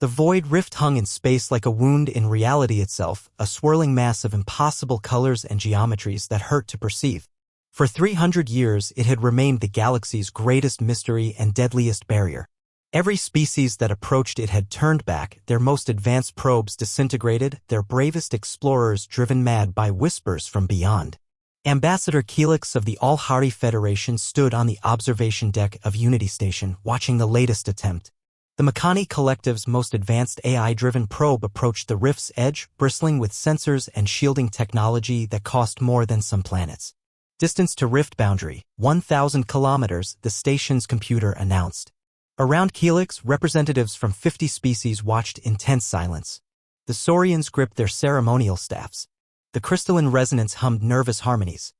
The void rift hung in space like a wound in reality itself, a swirling mass of impossible colors and geometries that hurt to perceive. For 300 years, it had remained the galaxy's greatest mystery and deadliest barrier. Every species that approached it had turned back, their most advanced probes disintegrated, their bravest explorers driven mad by whispers from beyond. Ambassador Keelix of the All-Hari Federation stood on the observation deck of Unity Station, watching the latest attempt. The Makani Collective's most advanced AI-driven probe approached the rift's edge, bristling with sensors and shielding technology that cost more than some planets. Distance to rift boundary, 1,000 kilometers, the station's computer announced. Around Keelix, representatives from 50 species watched in tense silence. The Saurians gripped their ceremonial staffs. The crystalline resonance hummed nervous harmonies.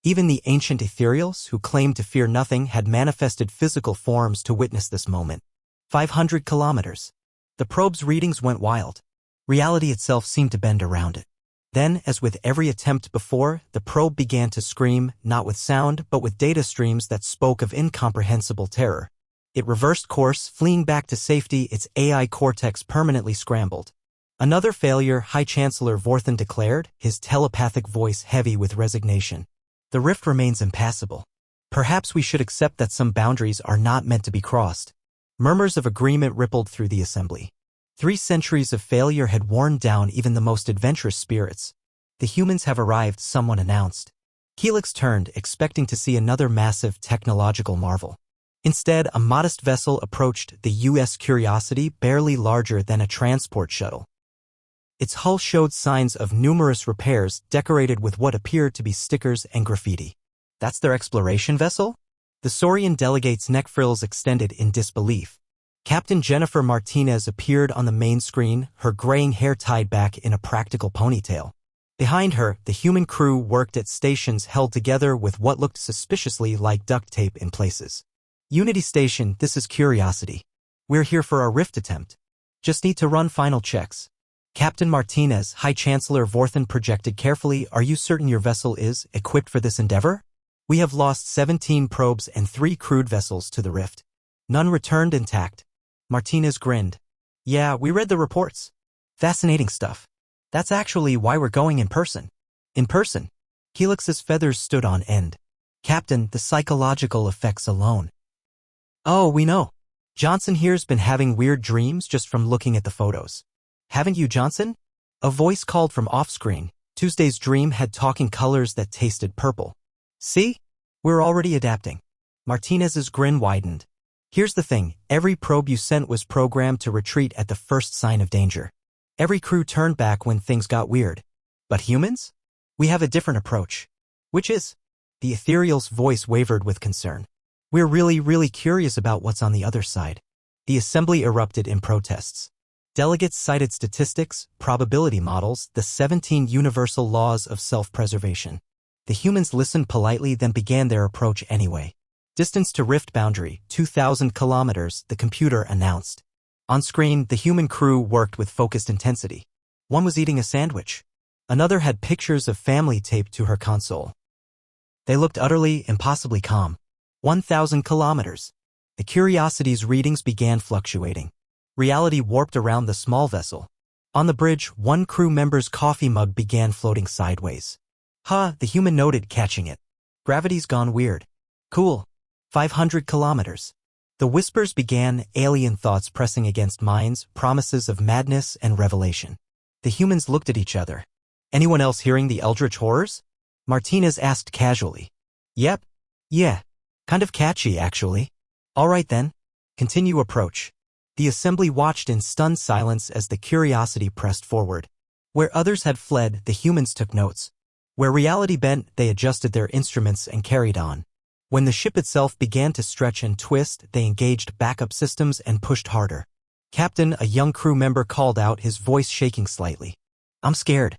Even the ancient ethereals, who claimed to fear nothing, had manifested physical forms to witness this moment. 500 kilometers. The probe's readings went wild. Reality itself seemed to bend around it. Then, as with every attempt before, the probe began to scream, not with sound, but with data streams that spoke of incomprehensible terror. It reversed course, fleeing back to safety, its AI cortex permanently scrambled. Another failure, High Chancellor Vorthan declared, his telepathic voice heavy with resignation. The rift remains impassable. Perhaps we should accept that some boundaries are not meant to be crossed. Murmurs of agreement rippled through the assembly. 3 centuries of failure had worn down even the most adventurous spirits. The humans have arrived, someone announced. Keelix turned, expecting to see another massive technological marvel. Instead, a modest vessel approached, the U.S. Curiosity, barely larger than a transport shuttle. Its hull showed signs of numerous repairs, decorated with what appeared to be stickers and graffiti. That's their exploration vessel? The Saurian delegate's neck frills extended in disbelief. Captain Jennifer Martinez appeared on the main screen, her graying hair tied back in a practical ponytail. Behind her, the human crew worked at stations held together with what looked suspiciously like duct tape in places. Unity Station, this is Curiosity. We're here for our rift attempt. Just need to run final checks. Captain Martinez, High Chancellor Vorthan projected carefully, are you certain your vessel is equipped for this endeavor? We have lost 17 probes and 3 crewed vessels to the rift. None returned intact. Martinez grinned. Yeah, we read the reports. Fascinating stuff. That's actually why we're going in person. In person. Keelix's feathers stood on end. Captain, the psychological effects alone. Oh, we know. Johnson here's been having weird dreams just from looking at the photos. Haven't you, Johnson? A voice called from off-screen. Tuesday's dream had talking colors that tasted purple. See? We're already adapting. Martinez's grin widened. Here's the thing, every probe you sent was programmed to retreat at the first sign of danger. Every crew turned back when things got weird. But humans? We have a different approach. Which is? The ethereal's voice wavered with concern. We're really curious about what's on the other side. The assembly erupted in protests. Delegates cited statistics, probability models, the 17 universal laws of self-preservation. The humans listened politely, then began their approach anyway. Distance to rift boundary, 2,000 kilometers, the computer announced. On screen, the human crew worked with focused intensity. One was eating a sandwich. Another had pictures of family taped to her console. They looked utterly, impossibly calm. 1,000 kilometers. The Curiosity's readings began fluctuating. Reality warped around the small vessel. On the bridge, one crew member's coffee mug began floating sideways. The human noted, catching it. Gravity's gone weird. Cool. 500 kilometers. The whispers began, alien thoughts pressing against minds, promises of madness and revelation. The humans looked at each other. Anyone else hearing the eldritch horrors? Martinez asked casually. Yep. Yeah. Kind of catchy, actually. All right then. Continue approach. The assembly watched in stunned silence as the Curiosity pressed forward. Where others had fled, the humans took notes. Where reality bent, they adjusted their instruments and carried on. When the ship itself began to stretch and twist, they engaged backup systems and pushed harder. Captain, a young crew member called out, his voice shaking slightly. I'm scared.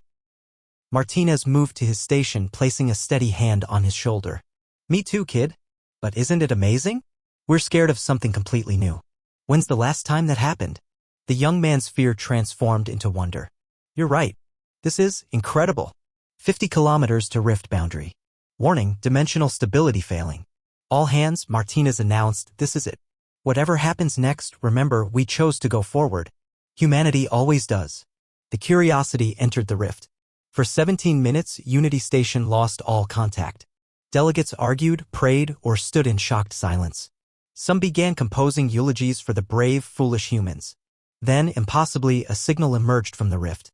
Martinez moved to his station, placing a steady hand on his shoulder. Me too, kid. But isn't it amazing? We're scared of something completely new. When's the last time that happened? The young man's fear transformed into wonder. You're right. This is incredible. 50 kilometers to rift boundary. Warning, dimensional stability failing. All hands, Martinez announced, this is it. Whatever happens next, remember, we chose to go forward. Humanity always does. The Curiosity entered the rift. For 17 minutes, Unity Station lost all contact. Delegates argued, prayed, or stood in shocked silence. Some began composing eulogies for the brave, foolish humans. Then, impossibly, a signal emerged from the rift.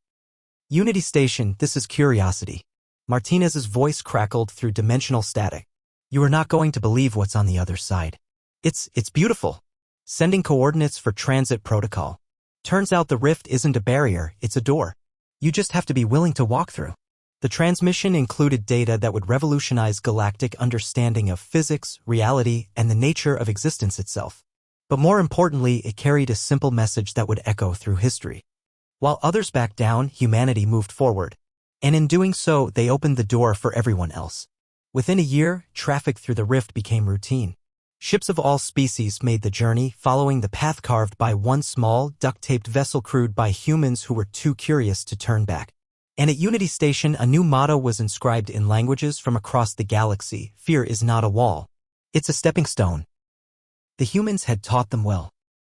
Unity Station, this is Curiosity. Martinez's voice crackled through dimensional static. You are not going to believe what's on the other side. It's beautiful. Sending coordinates for transit protocol. Turns out the rift isn't a barrier, it's a door. You just have to be willing to walk through. The transmission included data that would revolutionize galactic understanding of physics, reality, and the nature of existence itself. But more importantly, it carried a simple message that would echo through history. While others backed down, humanity moved forward. And in doing so, they opened the door for everyone else. Within a year, traffic through the rift became routine. Ships of all species made the journey, following the path carved by one small, duct-taped vessel crewed by humans who were too curious to turn back. And at Unity Station, a new motto was inscribed in languages from across the galaxy: fear is not a wall. It's a stepping stone. The humans had taught them well.